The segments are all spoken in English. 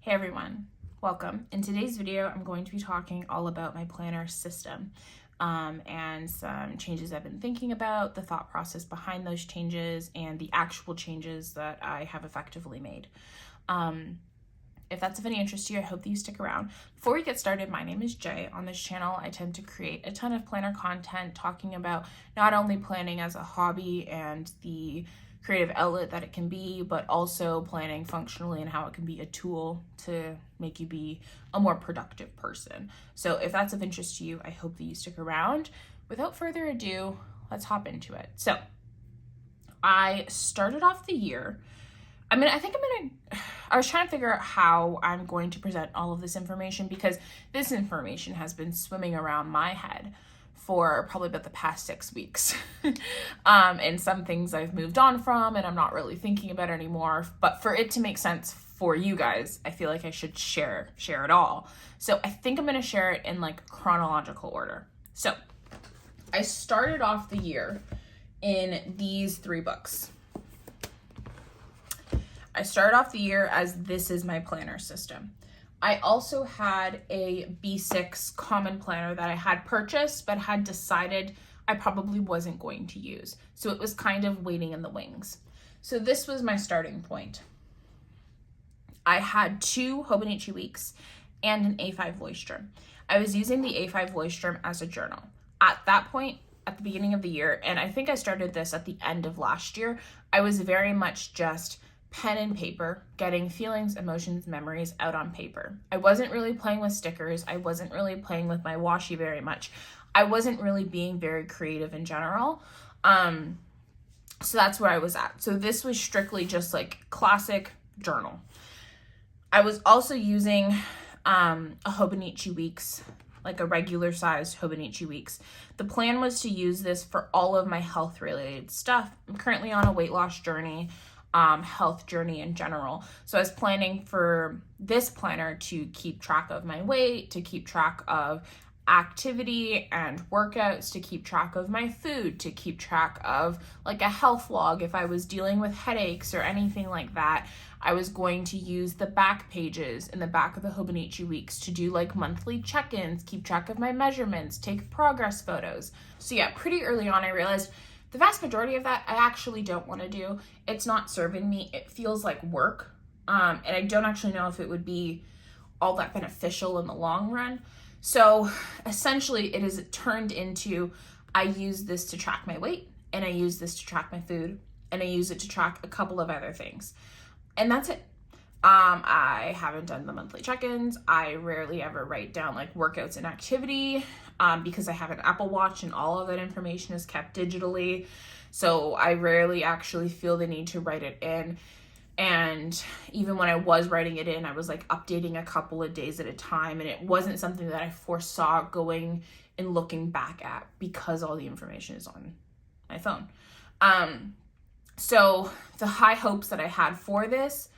Hey everyone, welcome. In today's video, I'm going to be talking all about my planner system and some changes I've been thinking about, the thought process behind those changes, and the actual changes that I have effectively made. If that's of any interest to you, I hope that you stick around. Before we get started, my name is Jay. On this channel, I tend to create a ton of planner content talking about not only planning as a hobby and the creative outlet that it can be, but also planning functionally and how it can be a tool to make you be a more productive person. So if that's of interest to you, I hope that you stick around. Without further ado, let's hop into it. So I started off the year. I was trying to figure out how I'm going to present all of this information because this information has been swimming around my head for probably about the past 6 weeks. And some things I've moved on from and I'm not really thinking about anymore. But for it to make sense for you guys, I feel like I should share it all. So I think I'm going to share it in like chronological order. So I started off the year in these 3 books. I started off the year as this is my planner system. I also had a B6 common planner that I had purchased but had decided I probably wasn't going to use. So it was kind of waiting in the wings. So this was my starting point. I had 2 Hobonichi Weeks and an A5 voice germ. I was using the A5 voice germ as a journal. At that point, at the beginning of the year, and I think I started this at the end of last year, I was very much just pen and paper, getting feelings, emotions, memories out on paper. I wasn't really playing with stickers. I wasn't really playing with my washi very much. I wasn't really being very creative in general. So that's where I was at. So this was strictly just like classic journal. I was also using a Hobonichi Weeks, like a regular sized Hobonichi Weeks. The plan was to use this for all of my health related stuff. I'm currently on a weight loss journey. Health journey in general. So I was planning for this planner to keep track of my weight, to keep track of activity and workouts, to keep track of my food, to keep track of like a health log if I was dealing with headaches or anything like that. I was going to use the back pages in the back of the Hobonichi Weeks to do like monthly check-ins, keep track of my measurements, take progress photos. So yeah, pretty early on I realized the vast majority of that I actually don't want to do. It's not serving me. It feels like work. And I don't actually know if it would be all that beneficial in the long run. So essentially it is turned into, I use this to track my weight, and I use this to track my food, and I use it to track a couple of other things. And that's it. I haven't done the monthly check-ins. I rarely ever write down like workouts and activity because I have an Apple Watch and all of that information is kept digitally. So I rarely actually feel the need to write it in. And even when I was writing it in, I was like updating a couple of days at a time. And it wasn't something that I foresaw going and looking back at because all the information is on my phone. So the high hopes that I had for this,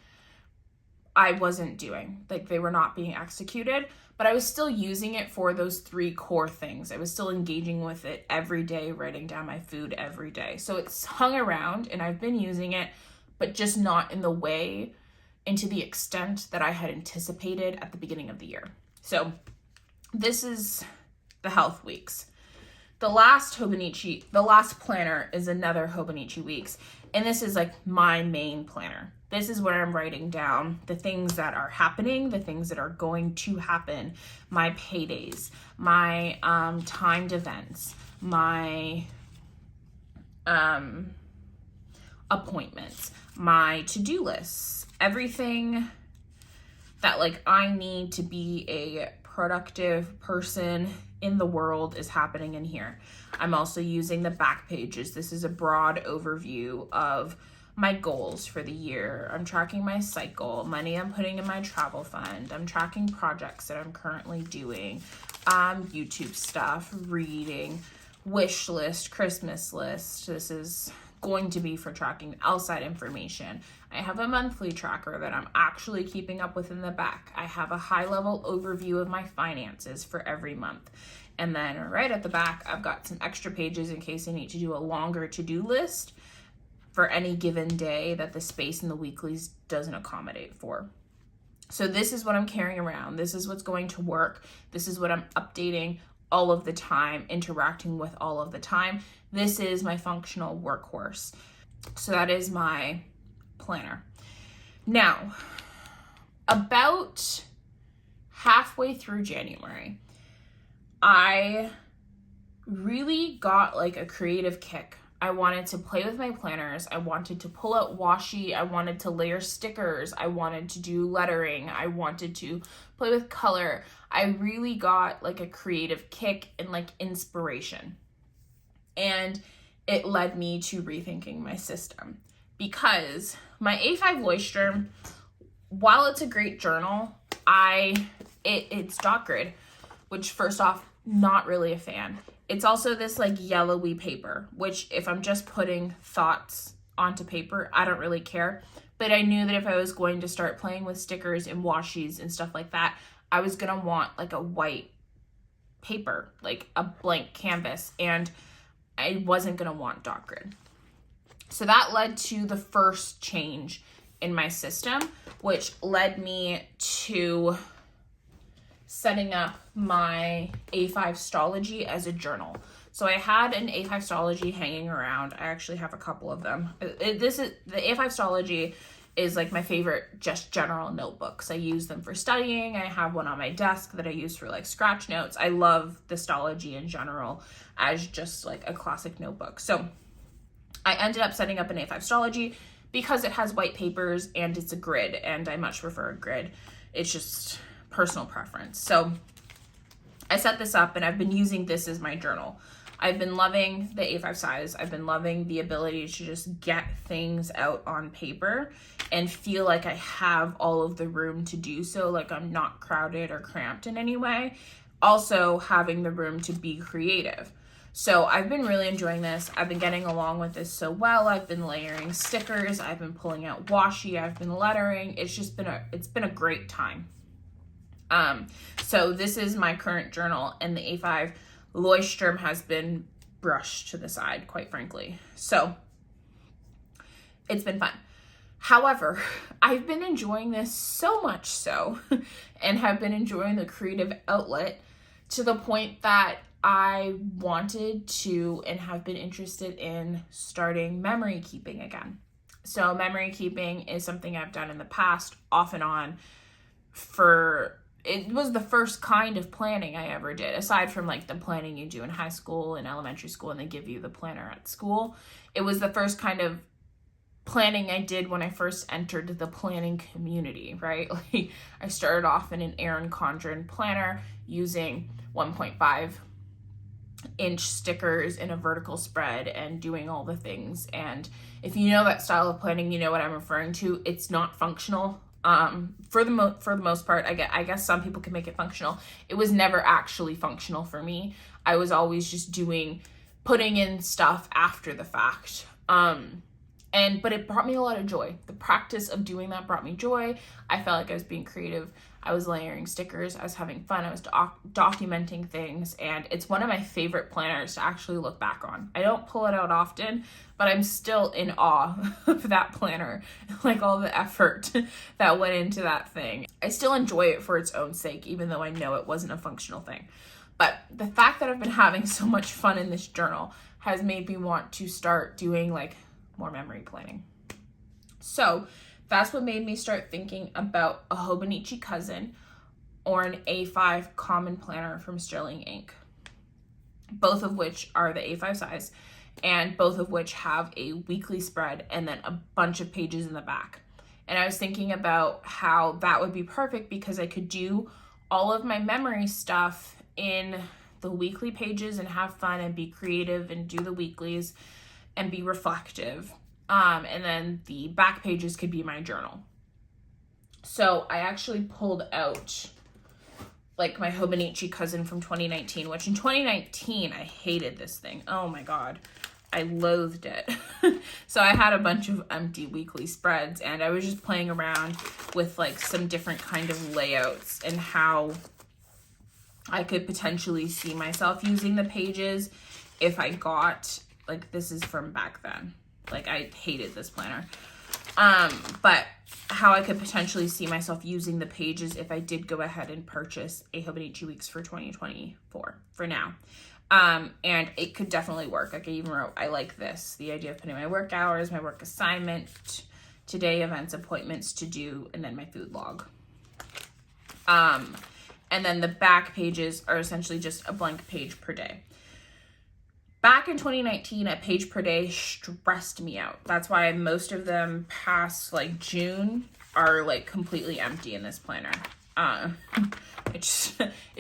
I wasn't doing. Like they were not being executed, but I was still using it for those 3 core things. I was still engaging with it every day, writing down my food every day. So it's hung around and I've been using it, but just not in the way and to the extent that I had anticipated at the beginning of the year. So this is the health weeks. The last planner is another Hobonichi Weeks. And this is like my main planner. This is where I'm writing down the things that are happening, the things that are going to happen, my paydays, my timed events, my appointments, my to-do lists, everything that like I need to be a productive person in the world is happening in here. I'm also using the back pages. This is a broad overview of my goals for the year. I'm tracking my cycle, money I'm putting in my travel fund. I'm tracking projects that I'm currently doing, YouTube stuff, reading, wish list, Christmas list. This is going to be for tracking outside information. I have a monthly tracker that I'm actually keeping up with in the back. I have a high-level overview of my finances for every month. And then right at the back, I've got some extra pages in case I need to do a longer to-do list for any given day that the space in the weeklies doesn't accommodate for. So this is what I'm carrying around. This is what's going to work. This is what I'm updating all of the time, interacting with all of the time. This is my functional workhorse. So that is my planner. Now, about halfway through January, I really got like a creative kick. I wanted to play with my planners. I wanted to pull out washi. I wanted to layer stickers. I wanted to do lettering. I wanted to play with color. I really got like a creative kick and like inspiration. And it led me to rethinking my system, because my A5 Leuchtturm, while it's a great journal, it's dot grid, which first off, not really a fan. It's also this like yellowy paper, which if I'm just putting thoughts onto paper, I don't really care. But I knew that if I was going to start playing with stickers and washis and stuff like that, I was gonna want like a white paper, like a blank canvas, and I wasn't gonna want dot grid. So that led to the first change in my system, which led me to setting up my A5 Stalogy as a journal. So I had an A5 Stalogy hanging around. I actually have a couple of them. The A5 Stalogy is like my favorite just general notebooks. I use them for studying. I have one on my desk that I use for like scratch notes. I love the Stalogy in general as just like a classic notebook. So I ended up setting up an A5 Stalogy because it has white papers and it's a grid, and I much prefer a grid. It's just personal preference. So I set this up and I've been using this as my journal. I've been loving the A5 size. I've been loving the ability to just get things out on paper and feel like I have all of the room to do so, like I'm not crowded or cramped in any way. Also having the room to be creative. So I've been really enjoying this. I've been getting along with this so well. I've been layering stickers. I've been pulling out washi. I've been lettering. It's just been a great time. So this is my current journal, and the A5 Leuchtturm has been brushed to the side, quite frankly. So it's been fun. However, I've been enjoying this so much so, and have been enjoying the creative outlet to the point that I wanted to and have been interested in starting memory keeping again. So memory keeping is something I've done in the past, off and on, it was the first kind of planning I ever did, aside from like the planning you do in high school and elementary school, and they give you the planner at school. It was the first kind of planning I did when I first entered the planning community, right? Like I started off in an Erin Condren planner using 1.5 inch stickers in a vertical spread and doing all the things. And if you know that style of planning, you know what I'm referring to. It's not functional. For the most part. I guess some people can make it functional. It was never actually functional for me. I was always just putting in stuff after the fact. But it brought me a lot of joy. The practice of doing that brought me joy. I felt like I was being creative. I was layering stickers. I was having fun. I was documenting things. And it's one of my favorite planners to actually look back on. I don't pull it out often, but I'm still in awe of that planner, like all the effort that went into that thing. I still enjoy it for its own sake, even though I know it wasn't a functional thing. But the fact that I've been having so much fun in this journal has made me want to start doing like more memory planning. So that's what made me start thinking about a Hobonichi Cousin or an A5 common planner from Sterling Ink, both of which are the A5 size, and both of which have a weekly spread and then a bunch of pages in the back. And I was thinking about how that would be perfect because I could do all of my memory stuff in the weekly pages and have fun and be creative and do the weeklies and be reflective. And then the back pages could be my journal. So I actually pulled out like my Hobonichi Cousin from 2019, which in 2019, I hated this thing. Oh my God, I loathed it. So I had a bunch of empty weekly spreads and I was just playing around with like some different kind of layouts and how I could potentially see myself using the pages if I got, like this is from back then. Like I hated this planner. But how I could potentially see myself using the pages if I did go ahead and purchase a Hobonichi Weeks for 2024 for now. And it could definitely work. Like I even wrote, I like this, the idea of putting my work hours, my work assignment, today, events, appointments, to do, and then my food log. And then the back pages are essentially just a blank page per day. Back in 2019, a page per day stressed me out. That's why most of them past like June are like completely empty in this planner. It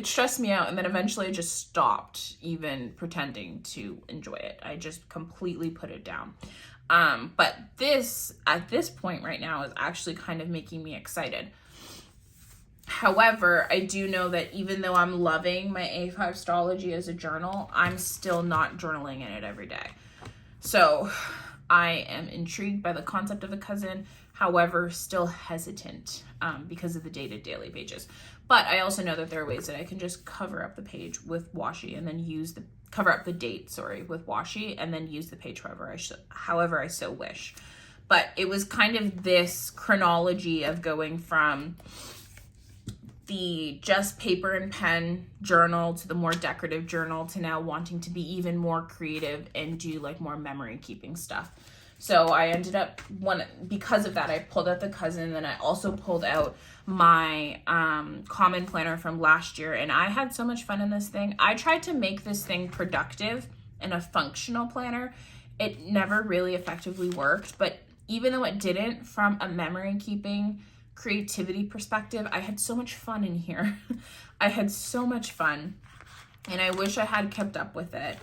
stressed me out, and then eventually I just stopped even pretending to enjoy it. I just completely put it down. But this, at this point right now, is actually kind of making me excited. However, I do know that even though I'm loving my A5 Stalogy as a journal, I'm still not journaling in it every day. So I am intrigued by the concept of a cousin, however, still hesitant because of the dated daily pages. But I also know that there are ways that I can just cover up the page with washi and then use the, cover up the date, with washi, and then use the page however I so wish. But it was kind of this chronology of going from the just paper and pen journal to the more decorative journal to now wanting to be even more creative and do like more memory keeping stuff. So I ended up, because of that, I pulled out the cousin, and then I also pulled out my common planner from last year, and I had so much fun in this thing. I tried to make this thing productive and a functional planner. It never really effectively worked, but even though it didn't, from a memory keeping creativity perspective, I had so much fun in here. I had so much fun, and I wish I had kept up with it.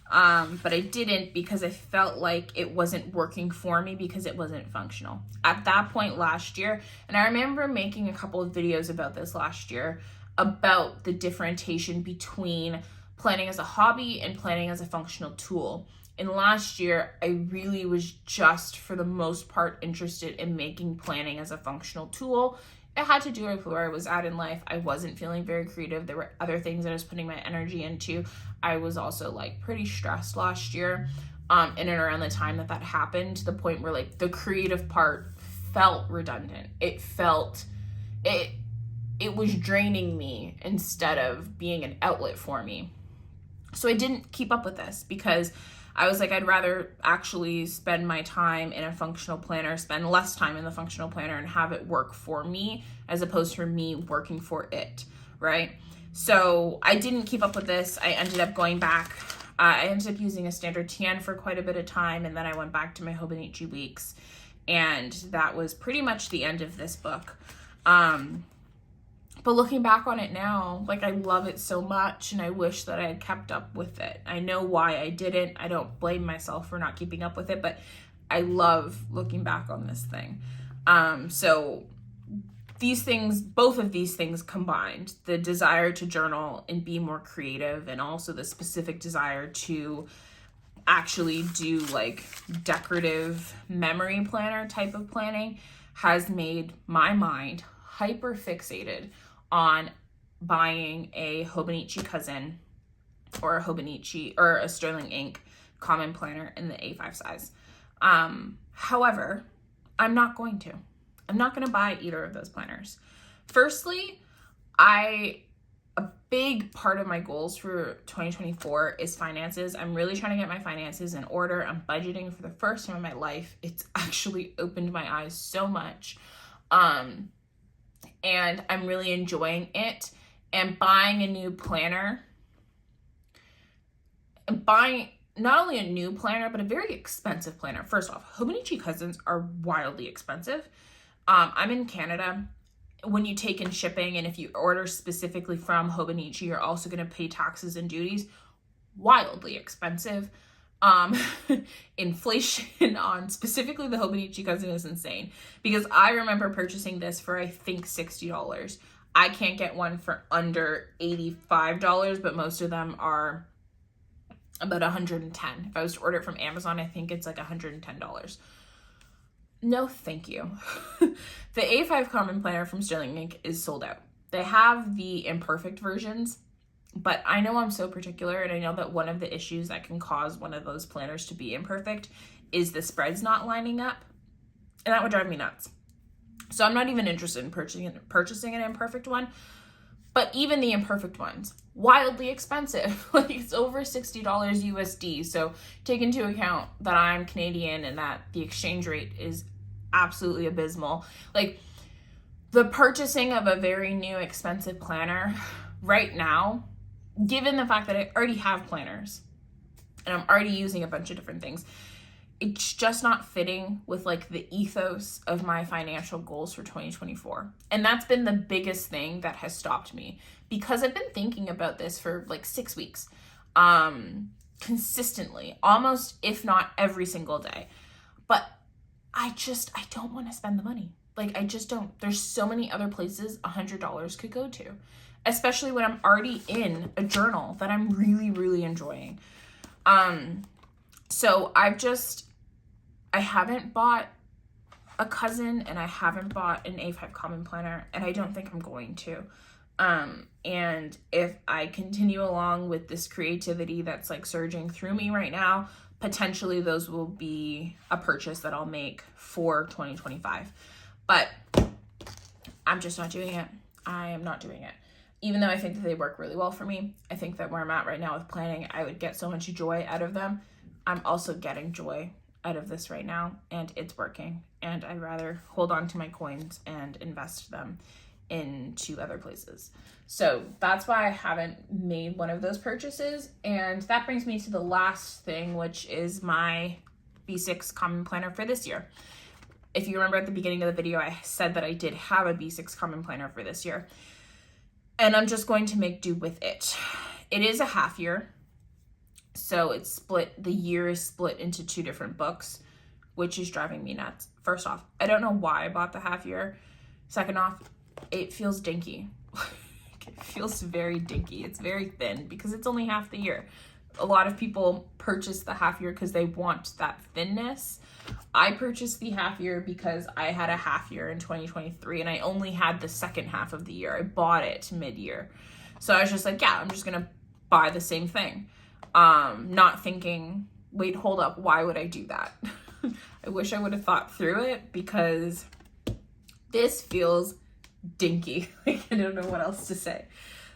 But I didn't, because I felt like it wasn't working for me because it wasn't functional. At that point last year, and I remember making a couple of videos about this last year, about the differentiation between planning as a hobby and planning as a functional tool. And last year, I really was just, for the most part, interested in making planning as a functional tool. It had to do with where I was at in life. I wasn't feeling very creative. There were other things that I was putting my energy into. I was also like pretty stressed last year, in and around the time that happened, to the point where like the creative part felt redundant. It was draining me instead of being an outlet for me. So I didn't keep up with this because I was like, I'd rather actually spend my time in a functional planner, spend less time in the functional planner, and have it work for me as opposed to me working for it, right? So I didn't keep up with this. I ended up going back. I ended up using a standard TN for quite a bit of time, and then I went back to my Hobonichi Weeks, and that was pretty much the end of this book. But looking back on it now, like, I love it so much, and I wish that I had kept up with it. I know why I didn't. I don't blame myself for not keeping up with it, but I love looking back on this thing. So these things, both of these things combined, the desire to journal and be more creative, and also the specific desire to actually do like decorative memory planner type of planning, has made my mind hyper fixated on buying a Hobonichi Cousin or a Hobonichi or a Sterling Ink common planner in the A5 size. However, I'm not going to buy either of those planners. Firstly, a big part of my goals for 2024 is finances. I'm really trying to get my finances in order. I'm budgeting for the first time in my life. It's actually opened my eyes so much. And I'm really enjoying it. And buying a new planner, buying not only a new planner, but a very expensive planner. First off, Hobonichi Cousins are wildly expensive. I'm in Canada. When you take in shipping, and if you order specifically from Hobonichi, you're also going to pay taxes and duties. Wildly expensive. Inflation on specifically the Hobonichi Cousin is insane, because I remember purchasing this for, I think, $60. I can't get one for under $85, but most of them are about $110. If I was to order it from Amazon, I think it's like $110. No, thank you. The A5 Common Planner from Sterling Ink is sold out. They have the imperfect versions, but I know I'm so particular, and I know that one of the issues that can cause one of those planners to be imperfect is the spreads not lining up. And that would drive me nuts. So I'm not even interested in purchasing an imperfect one. But even the imperfect ones, wildly expensive. Like, it's over $60 USD. So take into account that I'm Canadian and that the exchange rate is absolutely abysmal. Like, the purchasing of a very new expensive planner right now, given the fact that I already have planners and I'm already using a bunch of different things, it's just not fitting with like the ethos of my financial goals for 2024. And that's been the biggest thing that has stopped me, because I've been thinking about this for like 6 weeks, consistently, almost, if not every single day. But I don't want to spend the money. Like, I just don't. There's so many other places $100 could go to, especially when I'm already in a journal that I'm really, really enjoying. So I haven't bought a Cousin, and I haven't bought an A5 Common Planner, and I don't think I'm going to. And if I continue along with this creativity that's like surging through me right now, potentially those will be a purchase that I'll make for 2025. But I'm just not doing it. I am not doing it. Even though I think that they work really well for me, I think that where I'm at right now with planning, I would get so much joy out of them. I'm also getting joy out of this right now, and it's working. And I'd rather hold on to my coins and invest them into other places. So that's why I haven't made one of those purchases. And that brings me to the last thing, which is my B6 Common Planner for this year. If you remember at the beginning of the video, I said that I did have a B6 Common Planner for this year, and I'm just going to make do with it. It is a half year, so it's split. The year is split into 2 different books, which is driving me nuts. First off, I don't know why I bought the half year. Second off, it feels dinky. It feels very dinky. It's very thin because it's only half the year. A lot of people purchase the half year because they want that thinness. I purchased the half year because I had a half year in 2023 and I only had the second half of the year. I bought it mid-year. So I was just like, yeah, I'm just going to buy the same thing. Not thinking, wait, hold up, why would I do that? I wish I would have thought through it, because this feels dinky. Like, I don't know what else to say.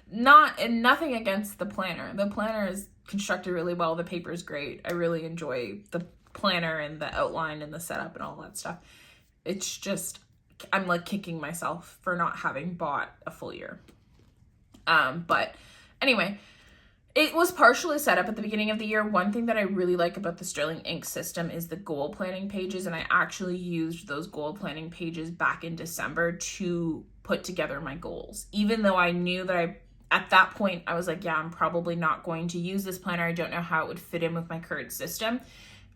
Nothing against the planner. The planner is constructed really well. The paper is great. I really enjoy the planner and the outline and the setup and all that stuff. It's just, I'm like kicking myself for not having bought a full year. But anyway, it was partially set up at the beginning of the year. One thing that I really like about the Sterling Ink system is the goal planning pages, and I actually used those goal planning pages back in December to put together my goals. Even though I knew that at that point, I was like, yeah, I'm probably not going to use this planner. I don't know how it would fit in with my current system.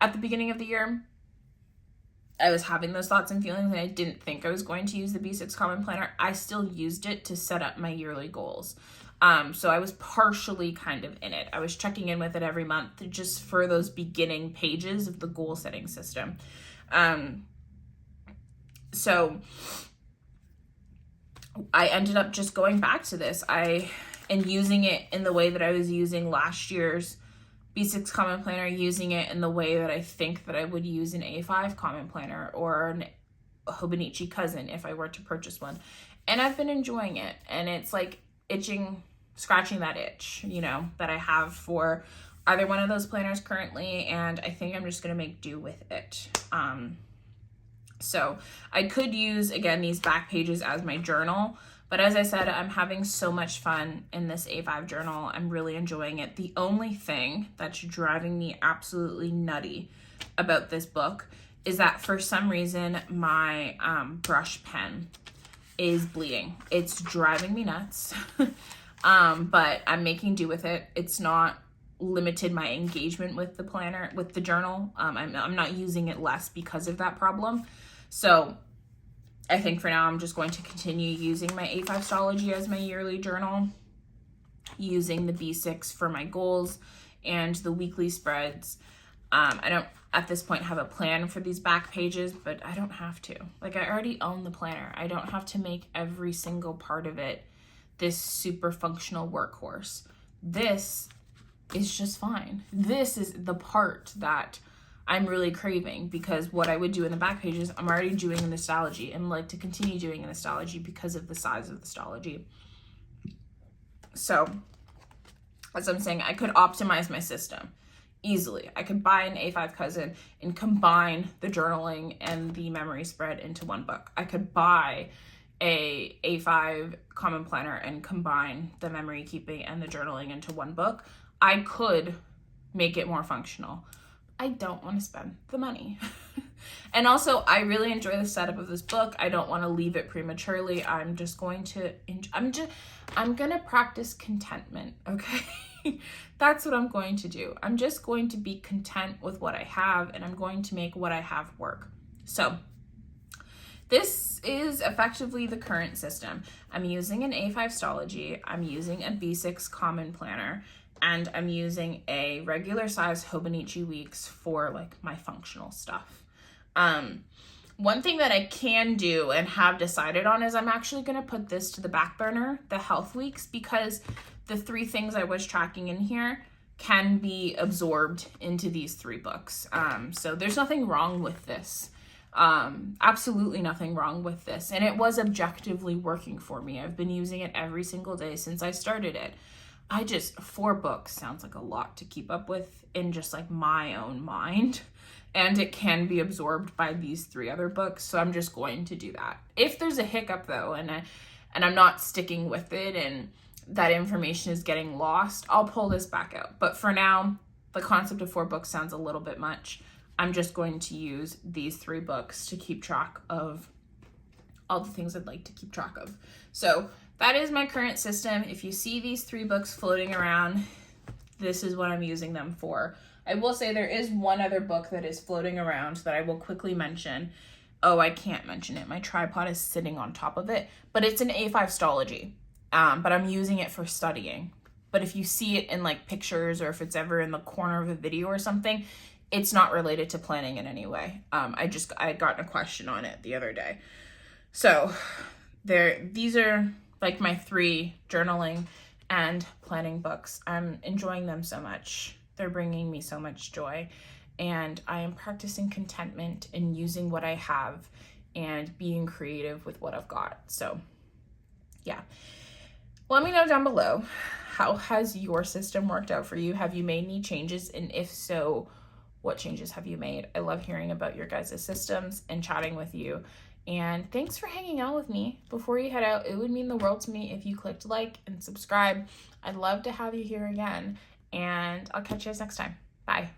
At the beginning of the year, I was having those thoughts and feelings, and I didn't think I was going to use the B6 Common Planner. I still used it to set up my yearly goals. So I was partially kind of in it. I was checking in with it every month just for those beginning pages of the goal setting system. So I ended up just going back to this and using it in the way that I was using last year's B6 Common Planner, using it in the way that I think that I would use an A5 Common Planner or an Hobonichi Cousin if I were to purchase one. And I've been enjoying it, and it's like scratching that itch, that I have for either one of those planners currently, and I think I'm just going to make do with it. So I could use, again, these back pages as my journal, but as I said, I'm having so much fun in this A5 journal. I'm really enjoying it. The only thing that's driving me absolutely nutty about this book is that for some reason my brush pen is bleeding. It's driving me nuts. But I'm making do with it. It's not limited my engagement with the planner, with the journal. I'm not using it less because of that problem. So I think for now, I'm just going to continue using my A5 Stalogy as my yearly journal, using the B6 for my goals and the weekly spreads. I don't, at this point, have a plan for these back pages, but I don't have to. Like, I already own the planner. I don't have to make every single part of it this super functional workhorse. This is just fine. This is the part that I'm really craving, because what I would do in the back pages, I'm already doing in the Stalogy and like to continue doing in the Stalogy because of the size of the Stalogy. So as I'm saying, I could optimize my system easily. I could buy an A5 Cousin and combine the journaling and the memory spread into one book. I could buy a A5 common planner and combine the memory keeping and the journaling into one book. I could make it more functional. I don't want to spend the money. And also, I really enjoy the setup of this book. I don't want to leave it prematurely. I'm just going to, I'm going to practice contentment, okay? That's what I'm going to do. I'm just going to be content with what I have, and I'm going to make what I have work. So this is effectively the current system. I'm using an A5 Stalogy. I'm using a B6 common planner, and I'm using a regular size Hobonichi Weeks for like my functional stuff. One thing that I can do and have decided on is I'm actually going to put this to the back burner, the health weeks, because the 3 things I was tracking in here can be absorbed into these 3 books. So there's nothing wrong with this. Absolutely nothing wrong with this. And it was objectively working for me. I've been using it every single day since I started it. 4 books sounds like a lot to keep up with in just like my own mind. And it can be absorbed by these 3 other books. So I'm just going to do that. If there's a hiccup though, and I'm not sticking with it and that information is getting lost, I'll pull this back out. But for now, the concept of 4 books sounds a little bit much. I'm just going to use these 3 books to keep track of all the things I'd like to keep track of. So that is my current system. If you see these 3 books floating around, this is what I'm using them for. I will say there is one other book that is floating around that I will quickly mention. Oh, I can't mention it. My tripod is sitting on top of it, but it's an A5 Stalogy. But I'm using it for studying. But if you see it in like pictures, or if it's ever in the corner of a video or something, it's not related to planning in any way. I had gotten a question on it the other day. So these are like my 3 journaling and planning books. I'm enjoying them so much. They're bringing me so much joy, and I am practicing contentment and using what I have and being creative with what I've got. So yeah, let me know down below, how has your system worked out for you? Have you made any changes? And if so, what changes have you made? I love hearing about your guys' systems and chatting with you. And thanks for hanging out with me. Before you head out, it would mean the world to me if you clicked like and subscribe. I'd love to have you here again. And I'll catch you guys next time. Bye.